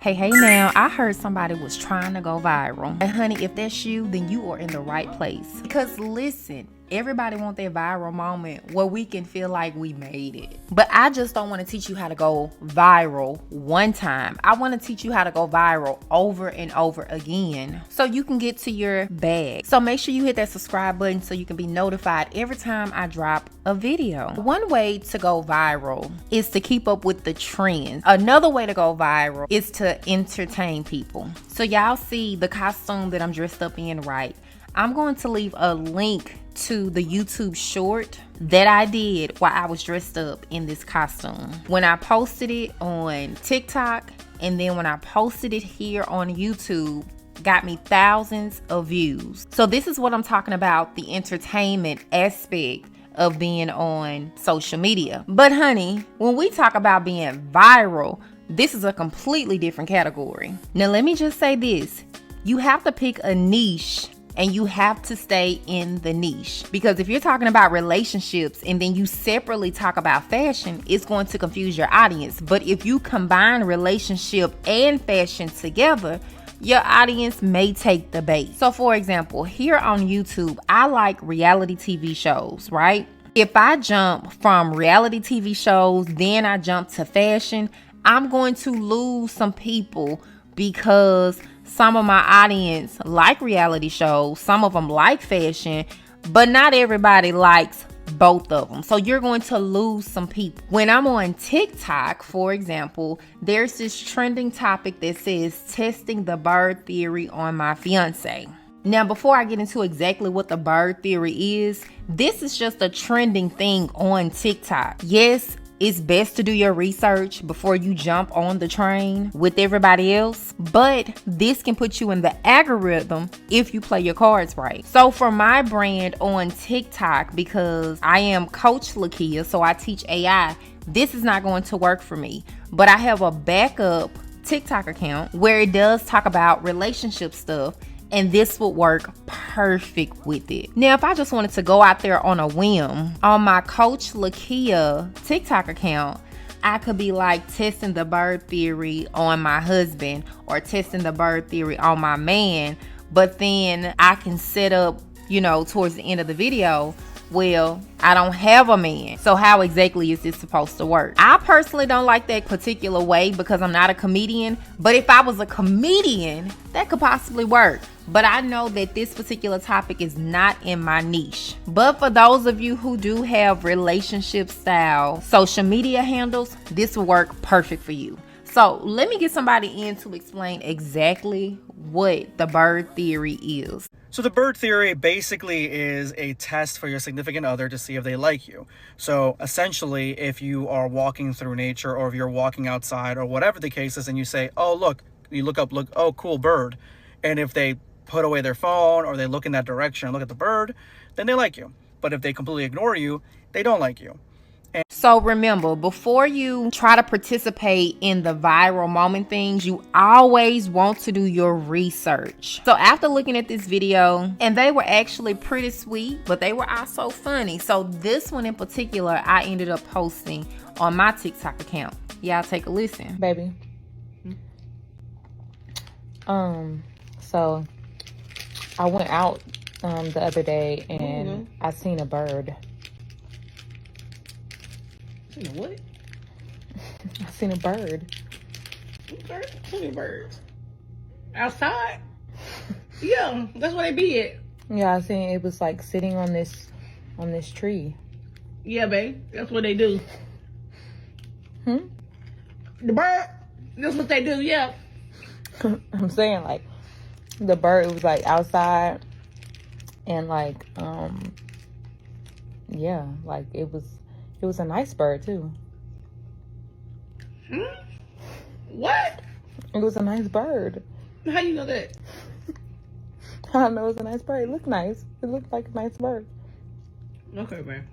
Hey now, I heard somebody was trying to go viral. And honey, if that's you, then you are in the right place. Because listen, everybody want that viral moment where we can feel like we made it. But I just don't want to teach you how to go viral one time. I want to teach you how to go viral over and over again so you can get to your bag. So make sure you hit that subscribe button so you can be notified every time I drop a video. One way to go viral is to keep up with the trends. Another way to go viral is to entertain people. So y'all see the costume that I'm dressed up in, right? I'm going to leave a link to the YouTube short that I did while I was dressed up in this costume. When I posted it on TikTok and then when I posted it here on YouTube, got me thousands of views. So this is what I'm talking about, the entertainment aspect of being on social media. But honey, when we talk about being viral, this is a completely different category. Now let me just say this, you have to pick a niche and you have to stay in the niche, because if you're talking about relationships and then you separately talk about fashion, it's going to confuse your audience. But if you combine relationship and fashion together, your audience may take the bait. So for example, here on YouTube, I like reality TV shows, right? If I jump from reality TV shows, then I jump to fashion, I'm going to lose some people because some of my audience like reality shows, some of them like fashion, but not everybody likes both of them. So you're going to lose some people. When I'm on TikTok, for example, there's this trending topic that says testing the bird theory on my fiance. Now, before I get into exactly what the bird theory is, this is just a trending thing on TikTok. Yes, it's best to do your research before you jump on the train with everybody else, but this can put you in the algorithm if you play your cards right. So for my brand on TikTok, because I am Coach Lakia, so I teach AI, this is not going to work for me. But I have a backup TikTok account where it does talk about relationship stuff, and this would work perfect with it. Now, if I just wanted to go out there on a whim, on my Coach Lakia TikTok account, I could be like testing the bird theory on my husband or testing the bird theory on my man. But then I can set up, towards the end of the video, well, I don't have a man. So how exactly is this supposed to work? I personally don't like that particular way because I'm not a comedian. But if I was a comedian, that could possibly work. But I know that this particular topic is not in my niche. But for those of you who do have relationship style social media handles, this will work perfect for you. So let me get somebody in to explain exactly what the bird theory is. So the bird theory basically is a test for your significant other to see if they like you. So essentially, if you are walking through nature or if you're walking outside or whatever the case is and you say, oh, look, you look up, oh, cool bird. And if they put away their phone or they look in that direction and look at the bird, then they like you. But if they completely ignore you, they don't like you. So remember, before you try to participate in the viral moment things, you always want to do your research. So after looking at this video, and they were actually pretty sweet, but they were also funny. So this one in particular, I ended up posting on my TikTok account. Y'all take a listen. Baby. So I went out the other day and I seen a bird. What? I seen a bird. Okay, plenty birds. Outside? Yeah, that's where they be at. Yeah, I seen it was like sitting on this tree. Yeah, babe, that's what they do. Hmm? The bird, that's what they do, yeah. I'm saying like the bird was like outside and like yeah, like it was a nice bird too. What? It was a nice bird. How you know that? I don't know, it was a nice bird. It looked nice. It looked like a nice bird. Okay, man.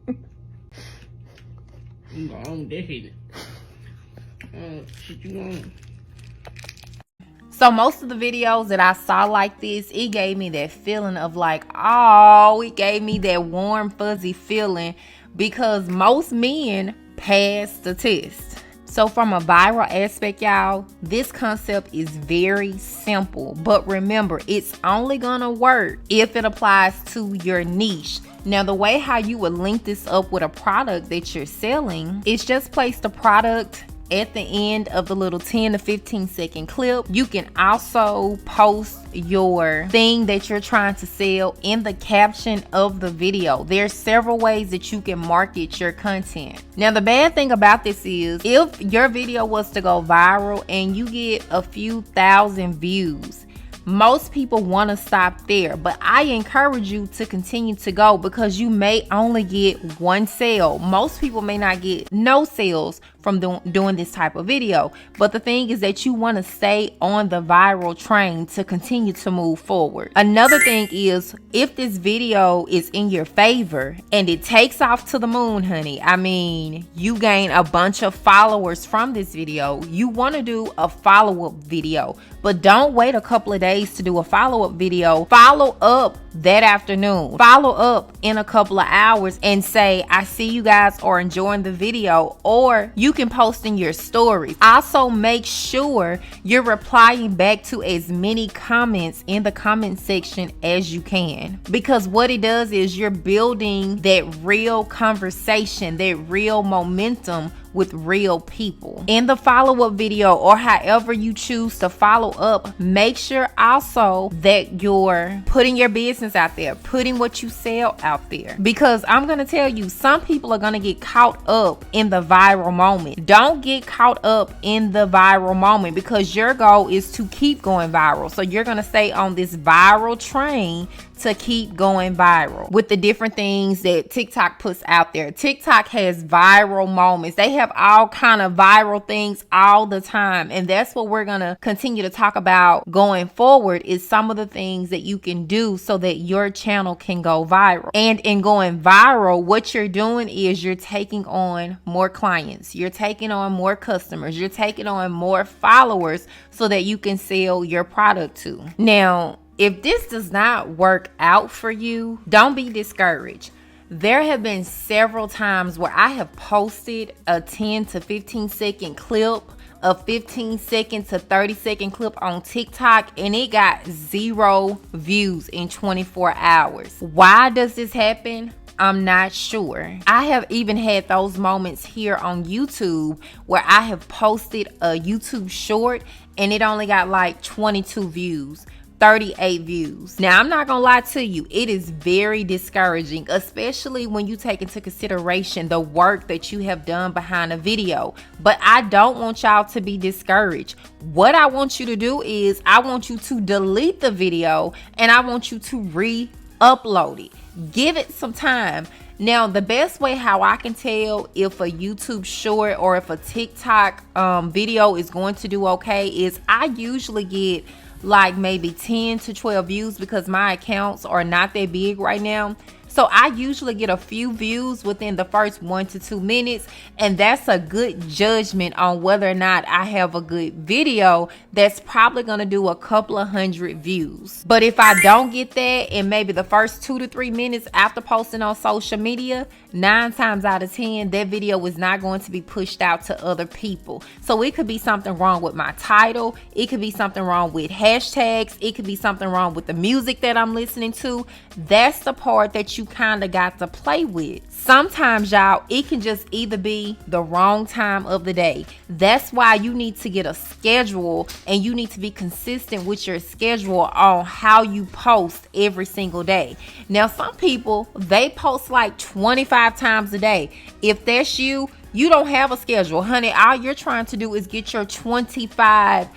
I'm going on that hit it. Shit you want? So most of the videos that I saw like this, it gave me that feeling of like, oh, it gave me that warm, fuzzy feeling because most men pass the test. So from a viral aspect, y'all, this concept is very simple. But remember, it's only gonna work if it applies to your niche. Now, the way how you would link this up with a product that you're selling is just place the product at the end of the little 10 to 15 second clip. You can also post your thing that you're trying to sell in the caption of the video. There's several ways that you can market your content. Now, the bad thing about this is if your video was to go viral and you get a few thousand views, most people want to stop there, but I encourage you to continue to go because you may only get one sale. Most people may not get no sales from doing this type of video, but the thing is that you want to stay on the viral train to continue to move forward. Another thing is, if this video is in your favor and it takes off to the moon, honey, I mean, you gain a bunch of followers from this video, you want to do a follow-up video. But don't wait a couple of days to do a follow-up video. Follow up that afternoon. Follow up in a couple of hours and say, I see you guys are enjoying the video, or you can post in your stories. Also, make sure you're replying back to as many comments in the comment section as you can, because what it does is you're building that real conversation, that real momentum with real people. In the follow-up video, or however you choose to follow up, make sure also that you're putting your business out there, putting what you sell out there, because I'm gonna tell you, some people are gonna get caught up in the viral moment. Don't get caught up in the viral moment, because your goal is to keep going viral. So you're gonna stay on this viral train to keep going viral with the different things that TikTok puts out there. TikTok has viral moments. They have all kind of viral things all the time. And that's what we're going to continue to talk about going forward, is some of the things that you can do so that your channel can go viral. And in going viral, what you're doing is you're taking on more clients. You're taking on more customers. You're taking on more followers so that you can sell your product to. Now, if this does not work out for you, don't be discouraged. There have been several times where I have posted a 10 to 15 second clip, a 15 second to 30 second clip on TikTok, and it got 0 views in 24 hours. Why does this happen? I'm not sure. I have even had those moments here on YouTube where I have posted a YouTube short and it only got like 22 views. 38 views. Now, I'm not gonna lie to you, it is very discouraging, especially when you take into consideration the work that you have done behind a video. But I don't want y'all to be discouraged. What I want you to do is I want you to delete the video and I want you to re-upload it. Give it some time. Now, the best way how I can tell if a YouTube short or if a TikTok video is going to do okay is I usually get like maybe 10 to 12 views, because my accounts are not that big right now. So I usually get a few views within the first 1 to 2 minutes, and that's a good judgment on whether or not I have a good video that's probably going to do a couple of 100 views. But if I don't get that in maybe the first 2 to 3 minutes after posting on social media, 9 times out of 10, that video is not going to be pushed out to other people. So it could be something wrong with my title. It could be something wrong with hashtags. It could be something wrong with the music that I'm listening to. That's the part that you kind of got to play with. Sometimes, y'all, it can just either be the wrong time of the day. That's why you need to get a schedule, and you need to be consistent with your schedule on how you post every single day. Now, some people, they post like 25 times a day. If that's you, you don't have a schedule, honey. All you're trying to do is get your 25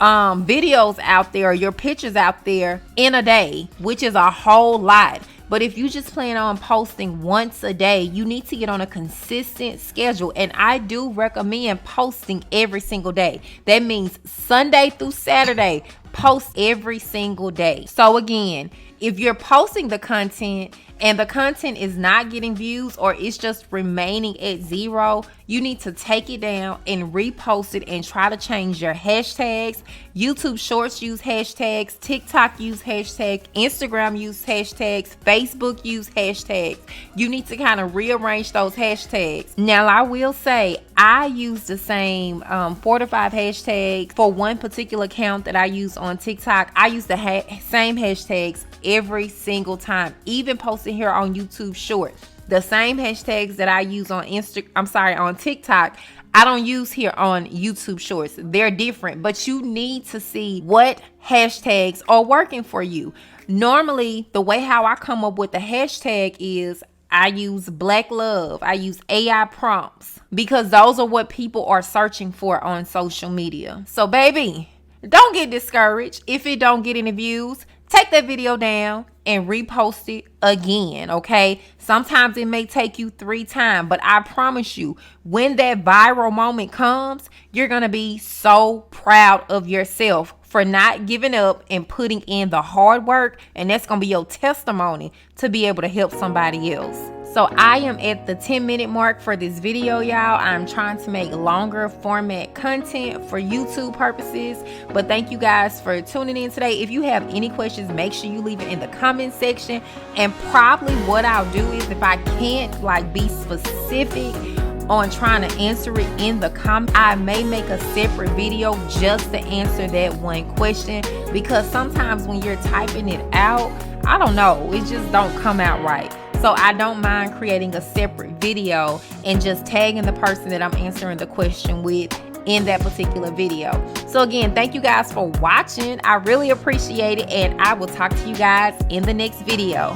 videos out there, your pictures out there in a day, which is a whole lot. But if you just plan on posting once a day, you need to get on a consistent schedule. And I do recommend posting every single day. That means Sunday through Saturday, post every single day. So again, if you're posting the content and the content is not getting views or it's just remaining at 0, you need to take it down and repost it and try to change your hashtags. YouTube Shorts use hashtags, TikTok use hashtags, Instagram use hashtags, Facebook use hashtags. You need to kind of rearrange those hashtags. Now, I will say I use the same 4 to 5 hashtags for one particular account that I use on TikTok. I use the same hashtags every single time, even posting here on YouTube Shorts. The same hashtags that I use on on TikTok, I don't use here on YouTube Shorts. They're different, but you need to see what hashtags are working for you. Normally, the way how I come up with the hashtag is I use Black Love. I use AI prompts because those are what people are searching for on social media. So baby, don't get discouraged if it don't get any views. Take that video down and repost it again, okay? Sometimes it may take you 3 times, but I promise you, when that viral moment comes, you're gonna be so proud of yourself for not giving up and putting in the hard work, and that's gonna be your testimony to be able to help somebody else. So I am at the 10-minute mark for this video, y'all. I'm trying to make longer format content for YouTube purposes, but thank you guys for tuning in today. If you have any questions, make sure you leave it in the comment section, and probably what I'll do is, if I can't like be specific on trying to answer it in the comment, I may make a separate video just to answer that one question, because sometimes when you're typing it out, I don't know, it just don't come out right. So I don't mind creating a separate video and just tagging the person that I'm answering the question with in that particular video. So again, thank you guys for watching. I really appreciate it, and I will talk to you guys in the next video.